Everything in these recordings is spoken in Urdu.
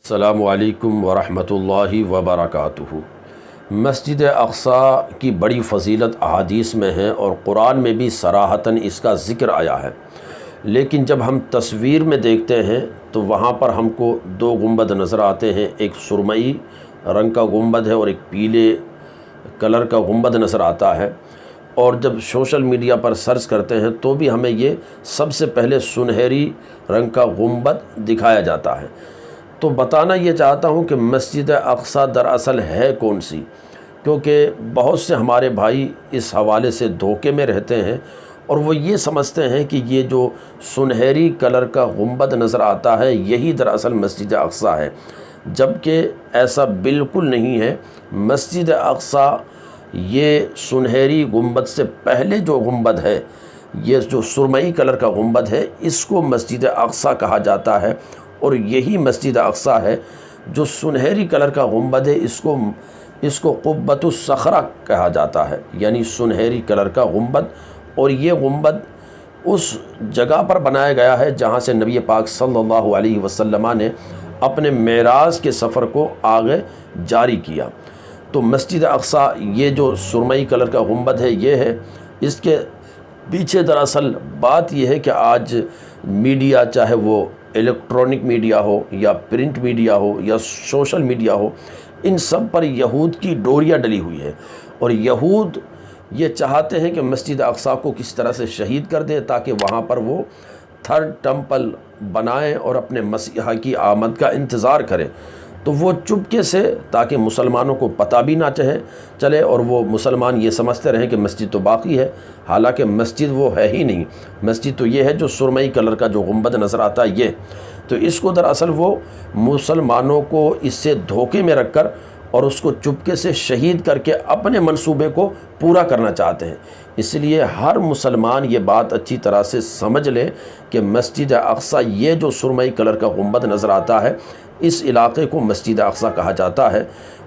السلام علیکم ورحمۃ اللہ وبرکاتہ۔ مسجد اقصی کی بڑی فضیلت احادیث میں ہے اور قرآن میں بھی صراحتاً اس کا ذکر آیا ہے، لیکن جب ہم تصویر میں دیکھتے ہیں تو وہاں پر ہم کو دو گنبد نظر آتے ہیں، ایک سرمئی رنگ کا گنبد ہے اور ایک پیلے کلر کا گنبد نظر آتا ہے، اور جب سوشل میڈیا پر سرچ کرتے ہیں تو بھی ہمیں یہ سب سے پہلے سنہری رنگ کا گنبد دکھایا جاتا ہے۔ تو بتانا یہ چاہتا ہوں کہ مسجد اقصی دراصل ہے کون سی، کیونکہ بہت سے ہمارے بھائی اس حوالے سے دھوکے میں رہتے ہیں اور وہ یہ سمجھتے ہیں کہ یہ جو سنہری کلر کا گنبد نظر آتا ہے یہی دراصل مسجد اقصی ہے، جبکہ ایسا بالکل نہیں ہے۔ مسجد اقصی یہ سنہری گنبد سے پہلے جو گنبد ہے، یہ جو سرمئی کلر کا گنبد ہے، اس کو مسجد اقصی کہا جاتا ہے، اور یہی مسجد اقصی ہے جو سنہری کلر کا گنبد ہے، اس کو قبۃ الصخرہ کہا جاتا ہے، یعنی سنہری کلر کا گنبد۔ اور یہ گنبد اس جگہ پر بنایا گیا ہے جہاں سے نبی پاک صلی اللہ علیہ وسلم نے اپنے معراج کے سفر کو آگے جاری کیا۔ تو مسجد اقصی یہ جو سرمئی کلر کا گنبد ہے یہ ہے، اس کے پیچھے دراصل بات یہ ہے کہ آج میڈیا، چاہے وہ الیکٹرانک میڈیا ہو یا پرنٹ میڈیا ہو یا سوشل میڈیا ہو، ان سب پر یہود کی ڈوریاں ڈلی ہوئی ہے، اور یہود یہ چاہتے ہیں کہ مسجد اقصی کو کس طرح سے شہید کر دیں تاکہ وہاں پر وہ تھرڈ ٹیمپل بنائیں اور اپنے مسیح کی آمد کا انتظار کریں۔ تو وہ چپکے سے، تاکہ مسلمانوں کو پتہ بھی نہ چلے اور وہ مسلمان یہ سمجھتے رہیں کہ مسجد تو باقی ہے، حالانکہ مسجد وہ ہے ہی نہیں۔ مسجد تو یہ ہے جو سرمئی کلر کا جو گنبد نظر آتا ہے یہ۔ تو اس کو دراصل وہ مسلمانوں کو اس سے دھوکے میں رکھ کر اور اس کو چپکے سے شہید کر کے اپنے منصوبے کو پورا کرنا چاہتے ہیں۔ اس لیے ہر مسلمان یہ بات اچھی طرح سے سمجھ لے کہ مسجد اقصی یہ جو سرمئی کلر کا گنبد نظر آتا ہے، اس علاقے کو مسجد اقصی کہا جاتا ہے،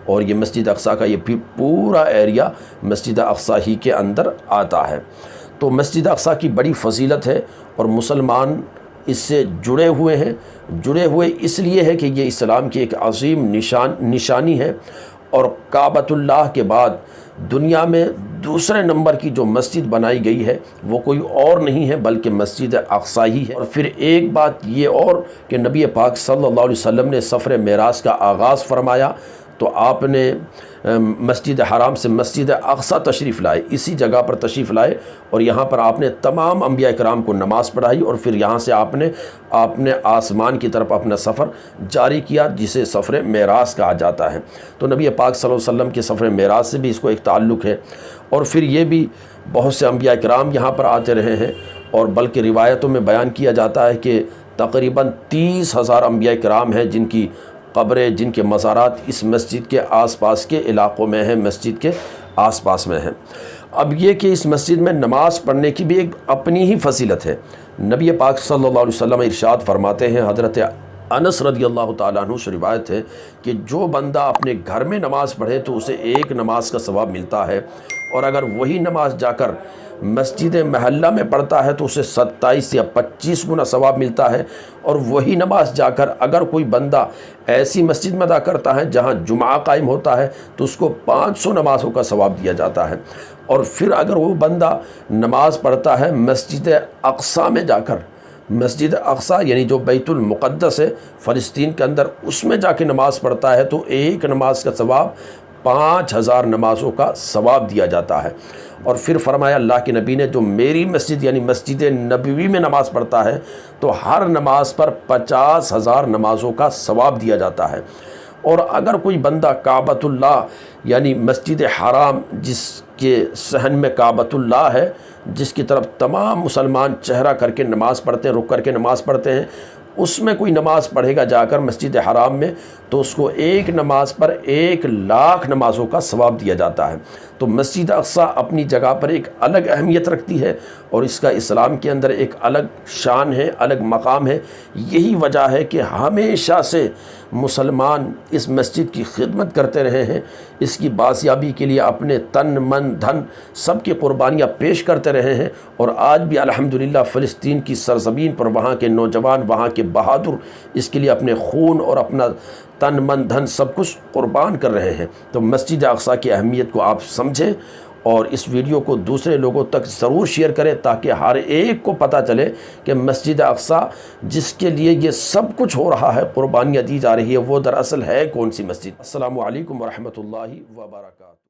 اور یہ مسجد اقصی کا یہ پورا ایریا مسجد اقصی ہی کے اندر آتا ہے۔ تو مسجد اقصی کی بڑی فضیلت ہے اور مسلمان اس سے جڑے ہوئے اس لیے ہے کہ یہ اسلام کی ایک عظیم نشانی ہے، اور کعبۃ اللہ کے بعد دنیا میں دوسرے نمبر کی جو مسجد بنائی گئی ہے وہ کوئی اور نہیں ہے بلکہ مسجد اقصی ہی ہے۔ اور پھر ایک بات یہ اور کہ نبی پاک صلی اللہ علیہ وسلم نے سفر معراج کا آغاز فرمایا تو آپ نے مسجد حرام سے مسجد اقصی تشریف لائے، اسی جگہ پر تشریف لائے، اور یہاں پر آپ نے تمام انبیاء کرام کو نماز پڑھائی، اور پھر یہاں سے آپ نے آسمان کی طرف اپنا سفر جاری کیا، جسے سفر معراج کہا جاتا ہے۔ تو نبی پاک صلی اللہ علیہ وسلم کے سفر معراج سے بھی اس کو ایک تعلق ہے، اور پھر یہ بھی بہت سے انبیاء کرام یہاں پر آتے رہے ہیں، اور بلکہ روایتوں میں بیان کیا جاتا ہے کہ تقریباً 30,000 انبیاء کرام ہیں جن کی قبریں، جن کے مزارات اس مسجد کے آس پاس کے علاقوں میں ہیں، مسجد کے آس پاس میں ہیں۔ اب یہ کہ اس مسجد میں نماز پڑھنے کی بھی ایک اپنی ہی فضیلت ہے۔ نبی پاک صلی اللہ علیہ وسلم ارشاد فرماتے ہیں، حضرت انس رضی اللہ تعالیٰ عنہ سے روایت ہے کہ جو بندہ اپنے گھر میں نماز پڑھے تو اسے ایک نماز کا ثواب ملتا ہے، اور اگر وہی نماز جا کر مسجد محلہ میں پڑھتا ہے تو اسے 27 یا 25 گنا ثواب ملتا ہے، اور وہی نماز جا کر اگر کوئی بندہ ایسی مسجد میں ادا کرتا ہے جہاں جمعہ قائم ہوتا ہے تو اس کو 500 نمازوں کا ثواب دیا جاتا ہے۔ اور پھر اگر وہ بندہ نماز پڑھتا ہے مسجد اقصی میں جا کر، مسجد اقصی یعنی جو بیت المقدس ہے فلسطین کے اندر، اس میں جا کے نماز پڑھتا ہے تو ایک نماز کا ثواب 5000 نمازوں کا ثواب دیا جاتا ہے۔ اور پھر فرمایا اللہ کے نبی نے، جو میری مسجد یعنی مسجد نبوی میں نماز پڑھتا ہے تو ہر نماز پر 50,000 نمازوں کا ثواب دیا جاتا ہے۔ اور اگر کوئی بندہ کعبۃ اللہ یعنی مسجد حرام، جس کے صحن میں کعبۃ اللہ ہے، جس کی طرف تمام مسلمان چہرہ کر کے نماز پڑھتے ہیں، رک کر کے نماز پڑھتے ہیں، اس میں کوئی نماز پڑھے گا جا کر مسجد حرام میں تو اس کو ایک نماز پر 1,00,000 نمازوں کا ثواب دیا جاتا ہے۔ تو مسجد اقصی اپنی جگہ پر ایک الگ اہمیت رکھتی ہے، اور اس کا اسلام کے اندر ایک الگ شان ہے، الگ مقام ہے۔ یہی وجہ ہے کہ ہمیشہ سے مسلمان اس مسجد کی خدمت کرتے رہے ہیں، اس کی بازیابی کے لیے اپنے تن من دھن سب کی قربانیاں پیش کرتے رہے ہیں، اور آج بھی الحمدللہ فلسطین کی سرزمین پر وہاں کے نوجوان، وہاں کے بہادر اس کے لیے اپنے خون اور اپنا تن من دھن سب کچھ قربان کر رہے ہیں۔ تو مسجد اقصیٰ کی اہمیت کو آپ سمجھیں اور اس ویڈیو کو دوسرے لوگوں تک ضرور شیئر کریں تاکہ ہر ایک کو پتہ چلے کہ مسجد اقصیٰ جس کے لیے یہ سب کچھ ہو رہا ہے، قربانیاں دی جا رہی ہے، وہ دراصل ہے کون سی مسجد۔ السلام علیکم ورحمۃ اللہ وبرکاتہ۔